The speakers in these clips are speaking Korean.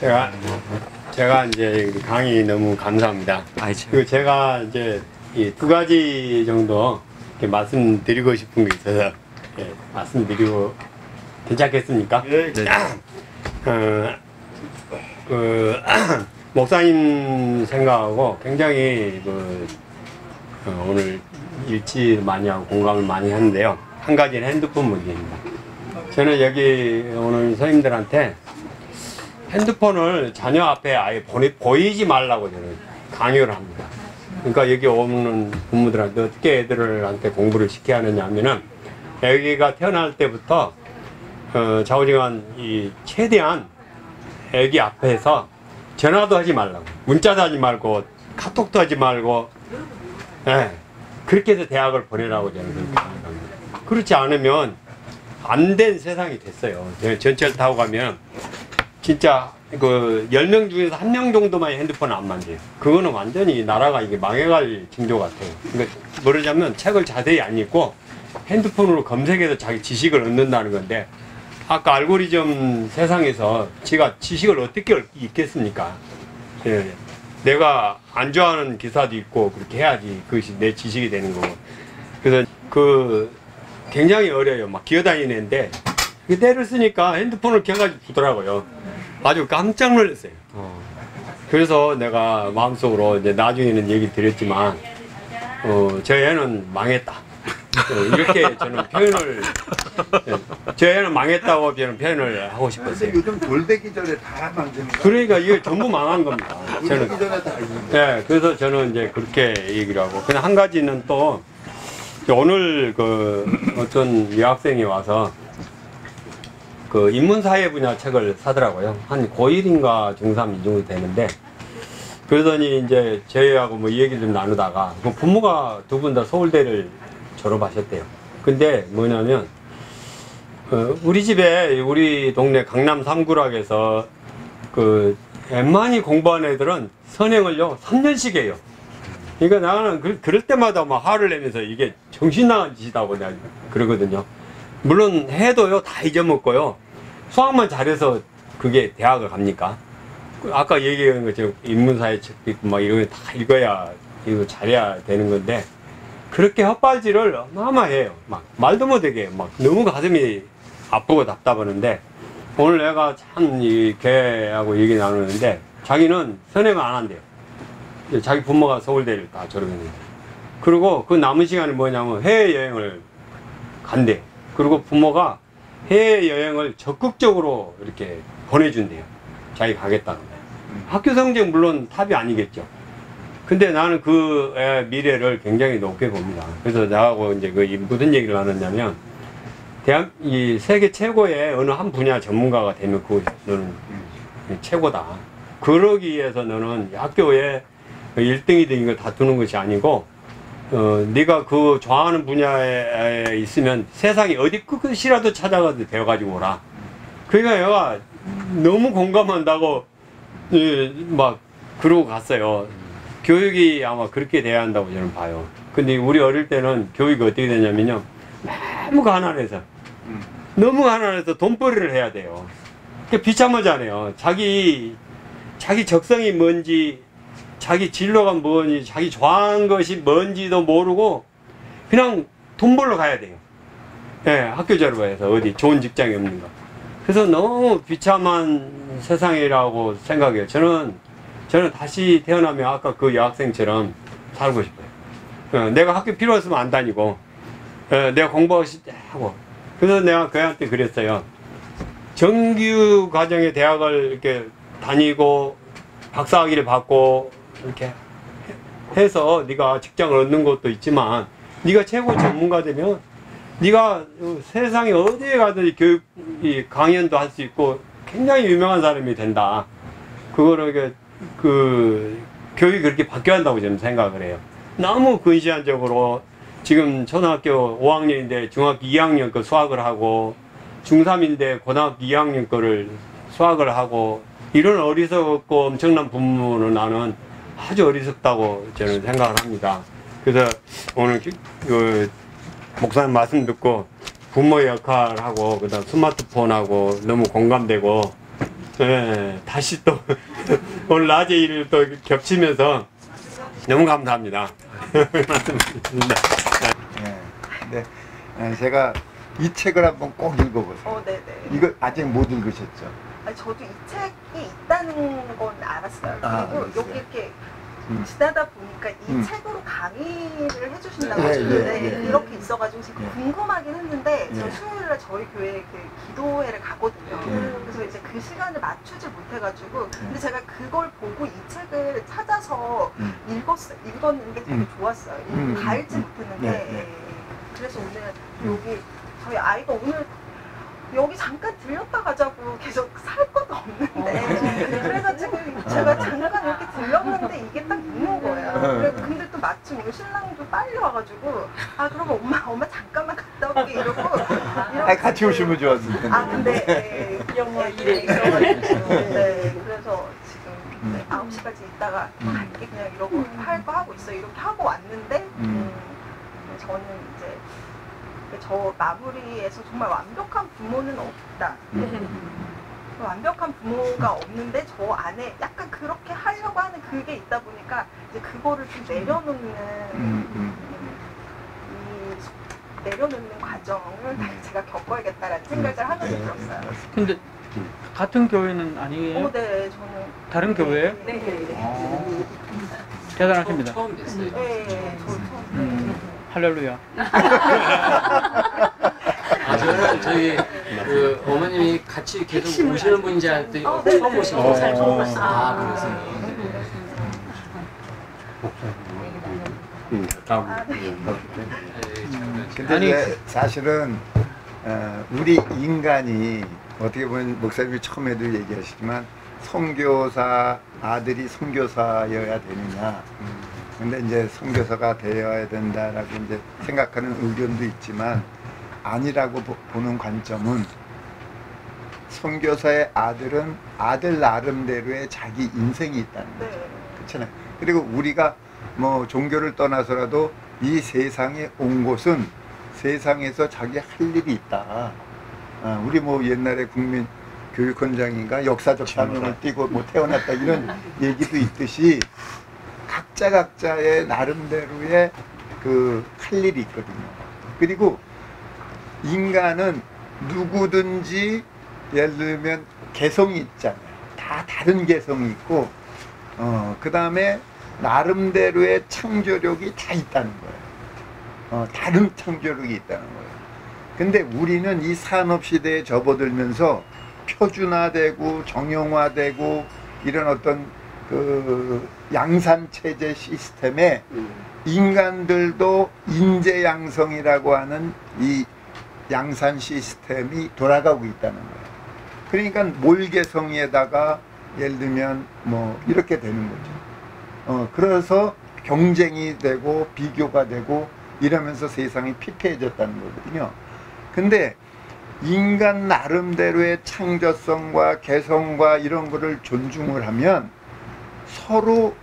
제가 이제 강의 너무 감사합니다. 그리고 제가 이제 이 두 가지 정도 이렇게 말씀드리고 싶은 게 있어서 말씀드리고 괜찮겠습니까? 네. 목사님 생각하고 굉장히 오늘 일치 많이 하고 공감을 많이 하는데요. 한 가지는 핸드폰 문제입니다. 저는 여기 오늘 선생님들한테 핸드폰을 자녀 앞에 아예 보이지 말라고 저는 강요를 합니다. 그러니까 여기 오는 부모들한테 어떻게 애들한테 공부를 시켜야 하느냐 하면은 애기가 태어날 때부터 좌우지간 최대한 애기 앞에서 전화도 하지 말라고, 문자도 하지 말고, 카톡도 하지 말고, 그렇게 해서 대학을 보내라고 저는 그렇게 생각합니다. 그렇지 않으면 안 된 세상이 됐어요. 전철 타고 가면 진짜 10명 중에서 1명 정도만 핸드폰 안 만져요. 그거는 완전히 나라가 이게 망해갈 징조 같아요. 그러니까 뭐냐면 책을 자세히 안 읽고 핸드폰으로 검색해서 자기 지식을 얻는다는 건데, 아까 알고리즘 세상에서 제가 지식을 어떻게 읽겠습니까? 내가 안 좋아하는 기사도 있고 그렇게 해야지 그것이 내 지식이 되는 거고. 그래서 굉장히 어려요. 막 기어다니는데 때를 쓰니까 핸드폰을 켜가지고 부더라고요. 아주 깜짝 놀랐어요. 그래서 내가 마음속으로 이제 나중에는 얘기 드렸지만 저 애는 망했다. 이렇게 저는 표현을, 저 애는 망했다고 저는 표현을 하고 싶었어요. 요즘 돌 되기 전에 다 망치는 거야. 그러니까 이게 전부 망한 겁니다. 돌 되기 전에 다 이거. 그래서 저는 이제 그렇게 얘기를 하고, 그냥 한 가지는 또 오늘 어떤 여학생이 와서 인문사회 분야 책을 사더라고요. 한 고1인가 중3 이 정도 되는데, 그러더니 이제 저희하고 이 얘기 좀 나누다가 부모가 두 분 다 서울대를 졸업하셨대요. 근데 뭐냐면 우리 집에, 우리 동네 강남 삼구락에서 웬만히 공부한 애들은 선행을요 3년씩 해요. 그러니까 나는 그럴 때마다 막 화를 내면서 이게 정신 나간 짓이라고 내가 그러거든요. 물론 해도요 다 잊어먹고요, 수학만 잘해서 그게 대학을 갑니까? 아까 얘기한 것처럼 인문사회 책도 있고 막 이런 거 다 읽어야 이거 잘해야 되는 건데, 그렇게 헛발질을 어마어마해요. 막 말도 못하게 막 너무 가슴이 아프고 답답하는데, 오늘 내가 참 걔하고 얘기 나누는데 자기는 선행을 안 한대요. 자기 부모가 서울대를 다 졸업했는데. 그리고 그 남은 시간이 뭐냐면 해외여행을 간대요. 그리고 부모가 해외여행을 적극적으로 이렇게 보내준대요. 자기 가겠다는 거예요. 학교 성적 물론 탑이 아니겠죠. 근데 나는 그 미래를 굉장히 높게 봅니다. 그래서 나하고 이제 무슨 얘기를 나눴냐면, 이 세계 최고의 어느 한 분야 전문가가 되면 너는 최고다. 그러기 위해서 너는 학교에 1등이든 이거 다투는 것이 아니고, 네가 그 좋아하는 분야에 있으면 세상에 어디 끝이라도 찾아가도 배워가지고 오라. 그러니까 얘가 너무 공감한다고 막 그러고 갔어요. 교육이 아마 그렇게 돼야 한다고 저는 봐요. 근데 우리 어릴 때는 교육이 어떻게 되냐면요, 너무 가난해서 돈벌이를 해야 돼요. 그러니까 비참하잖아요. 자기 적성이 뭔지, 자기 진로가 뭔지, 자기 좋아하는 것이 뭔지도 모르고 그냥 돈 벌러 가야 돼요. 학교 졸업해서 어디 좋은 직장이 없는가. 그래서 너무 비참한 세상이라고 생각해요. 저는 다시 태어나면 아까 그 여학생처럼 살고 싶어요. 내가 학교 필요 없으면 안 다니고, 내가 공부하고 싶다 하고. 그래서 내가 그 애한테 그랬어요. 정규 과정의 대학을 이렇게 다니고 박사학위를 받고 이렇게 해서 네가 직장을 얻는 것도 있지만, 네가 최고 전문가 되면 네가 세상에 어디에 가든지 교육 강연도 할 수 있고 굉장히 유명한 사람이 된다. 그거를 교육이 그렇게 바뀌어야 한다고 저는 생각을 해요. 너무 근시안적으로 지금 초등학교 5학년인데 중학교 2학년 거 수학을 하고, 중3인데 고등학교 2학년 거를 수학을 하고, 이런 어리석고 엄청난 부모는 나는 아주 어리석다고 저는 생각을 합니다. 그래서 오늘 목사님 말씀 듣고 부모의 역할하고 그다음 스마트폰하고 너무 공감되고, 예, 다시 또 오늘 낮에 일을 또 겹치면서 너무 감사합니다. 말씀드립니다. 네. 제가 이 책을 한번 꼭 읽어보세요. 네네. 이거 아직 못 읽으셨죠? 아니, 저도 이 책이 있다는 건 알았어요. 아, 그리고 알았어요. 여기 이렇게 지나다 보니까 이 음. 책으로 강의를 해주신다고 예, 하셨는데 예, 예. 이렇게 있어가지고 지금 예. 궁금하긴 했는데 저 예. 수요일날 저희 교회에 그 기도회를 가거든요. 예. 그래서 이제 그 시간을 맞추지 못해가지고 근데 제가 그걸 보고 이 책을 찾아서 읽었는데 되게 좋았어요. 다 읽지 못했는데 네, 네. 예. 그래서 오늘 여기 저희 아이가 오늘 여기 잠깐 들렸다 가자고 계속 살 것도 없는데 그래가지고 제가 잠깐 이렇게 들렸는데 이게 딱 있는 거예요. 근데 또 마침 오늘 신랑도 빨리 와가지고 그럼 엄마 잠깐만 갔다 올게 이러고 같이 오시면 좋았을 텐데. 근데 영화 네, 일에 네, 그래서 지금 9시까지 있다가 갈게 그냥 이러고 할 거 하고 있어요. 이렇게 하고 왔는데 저는 이제 저 마무리에서 정말 완벽한 부모는 없다. 완벽한 부모가 없는데 저 안에 약간 그렇게 하려고 하는 그게 있다 보니까 이제 그거를 좀 내려놓는 내려놓는 과정을 제가 겪어야겠다라는 생각을 하면서 들었어요. 근데 같은 교회는 아니에요? 네, 저는 다른 교회예요? 네. 대단하십니다. 처음 뵀어요. 네, 저 처음. 할렐루야. 저는 저희 그 어머님이 같이 계속 오시는 분인지 알았더니 네, 처음 네. 오신 거예요. 처음 왔어요. 그러세요. 근데 이제 사실은 우리 인간이 어떻게 보면 목사님이 처음에도 얘기하시지만 선교사 아들이 선교사여야 되느냐. 근데 이제 선교사가 되어야 된다라고 이제 생각하는 의견도 있지만 아니라고 보는 관점은 선교사의 아들은 아들 나름대로의 자기 인생이 있다는 거죠. 그렇잖아요. 그리고 우리가 뭐 종교를 떠나서라도 이 세상에 온 곳은 세상에서 자기 할 일이 있다. 우리 뭐 옛날에 국민 교육원장인가 역사적 사명을 띠고 뭐 태어났다 이런 얘기도 있듯이 각자의 나름대로의 그 할 일이 있거든요. 그리고 인간은 누구든지 예를 들면 개성이 있잖아요. 다 다른 개성이 있고 그 다음에 나름대로의 창조력이 다 있다는 거예요. 다른 창조력이 있다는 거예요. 근데 우리는 이 산업시대에 접어들면서 표준화되고 정형화되고 이런 어떤 그 양산체제 시스템에 인간들도 인재양성이라고 하는 이 양산 시스템이 돌아가고 있다는 거예요. 그러니까 몰개성에다가 예를 들면 뭐 이렇게 되는 거죠. 그래서 경쟁이 되고 비교가 되고 이러면서 세상이 피폐해졌다는 거거든요. 근데 인간 나름대로의 창조성과 개성과 이런 거를 존중을 하면 서로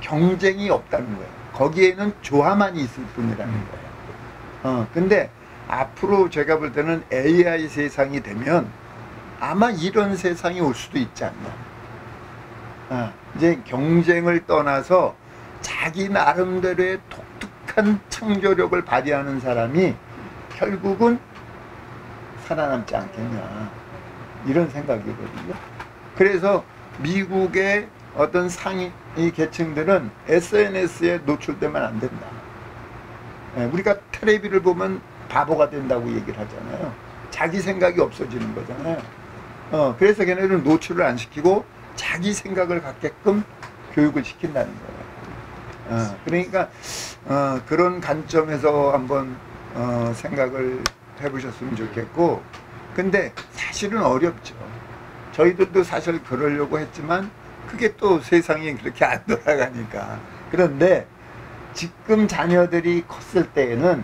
경쟁이 없다는 거예요. 거기에는 조화만이 있을 뿐이라는 거예요. 근데 앞으로 제가 볼 때는 AI 세상이 되면 아마 이런 세상이 올 수도 있지 않나. 이제 경쟁을 떠나서 자기 나름대로의 독특한 창조력을 발휘하는 사람이 결국은 살아남지 않겠냐. 이런 생각이거든요. 그래서 미국의 어떤 상위 계층들은 SNS에 노출되면 안 된다. 우리가 텔레비를 보면 바보가 된다고 얘기를 하잖아요. 자기 생각이 없어지는 거잖아요. 그래서 걔네들은 노출을 안 시키고 자기 생각을 갖게끔 교육을 시킨다는 거예요. 그러니까 그런 관점에서 한번 생각을 해보셨으면 좋겠고, 근데 사실은 어렵죠. 저희들도 사실 그러려고 했지만 그게 또 세상이 그렇게 안 돌아가니까. 그런데 지금 자녀들이 컸을 때에는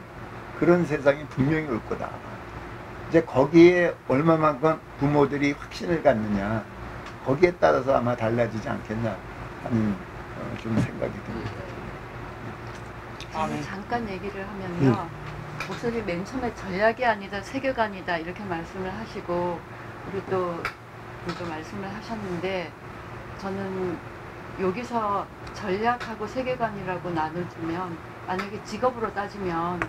그런 세상이 분명히 올 거다. 이제 거기에 얼마만큼 부모들이 확신을 갖느냐, 거기에 따라서 아마 달라지지 않겠나 하는 좀 생각이 듭니다. 잠깐 얘기를 하면요. 목소리 맨 처음에 전략이 아니다 세계관이다 이렇게 말씀을 하시고, 우리 또 분도 말씀을 하셨는데 저는 여기서 전략하고 세계관이라고 나눠주면 만약에 직업으로 따지면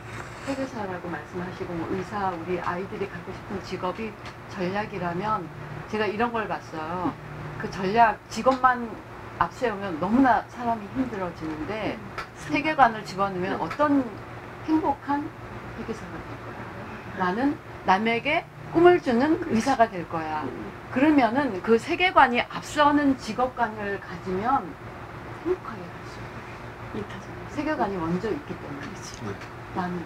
회계사라고 말씀하시고 뭐 의사, 우리 아이들이 갖고 싶은 직업이 전략이라면 제가 이런 걸 봤어요. 그 전략 직업만 앞세우면 너무나 사람이 힘들어지는데 세계관을 집어넣으면 어떤 행복한 회계사가 될 거야. 나는 남에게 꿈을 주는 의사가 될 거야. 그러면은 그 세계관이 앞서는 직업관을 가지면 행복하게 갈 수 있다. 세계관이 먼저 있기 때문이지. 나는.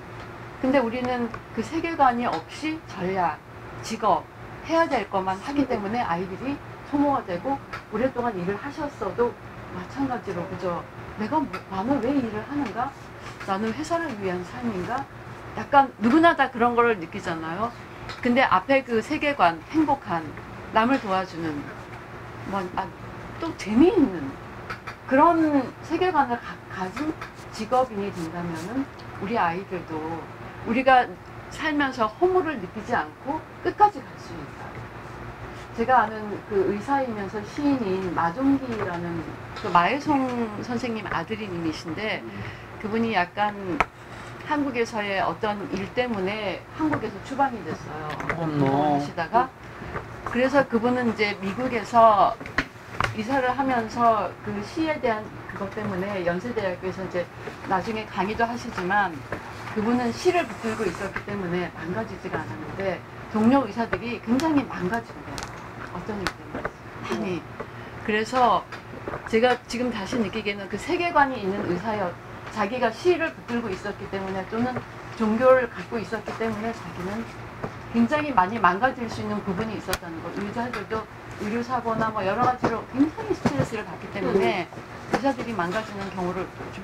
근데 우리는 그 세계관이 없이 전략, 직업, 해야 될 것만 하기 때문에 아이들이 소모가 되고 오랫동안 일을 하셨어도 마찬가지로 그저 내가 나는 왜 일을 하는가? 나는 회사를 위한 삶인가? 약간 누구나 다 그런 걸 느끼잖아요. 근데 앞에 그 세계관, 행복한, 남을 도와주는, 또 재미있는 그런 세계관을 가진 직업인이 된다면은 우리 아이들도 우리가 살면서 허물을 느끼지 않고 끝까지 갈 수 있다. 제가 아는 그 의사이면서 시인인 마종기라는 그 마혜송 선생님 아들님이신데 그분이 약간 한국에서의 어떤 일 때문에 한국에서 추방이 됐어요. 하시다가 그래서 그분은 이제 미국에서 이사를 하면서 그 시에 대한 그것 때문에 연세대학교에서 이제 나중에 강의도 하시지만 그분은 시를 붙들고 있었기 때문에 망가지지가 않았는데 동료 의사들이 굉장히 망가지게 돼요. 어떤 일 때문에 많이. 그래서 제가 지금 다시 느끼기에는 그 세계관이 있는 의사여 자기가 시를 붙들고 있었기 때문에 또는 종교를 갖고 있었기 때문에 자기는 굉장히 많이 망가질 수 있는 부분이 있었다는 거. 의사들도 의료사고나 뭐 여러 가지로 굉장히 스트레스를 받기 때문에 의사들이 망가지는 경우를 좀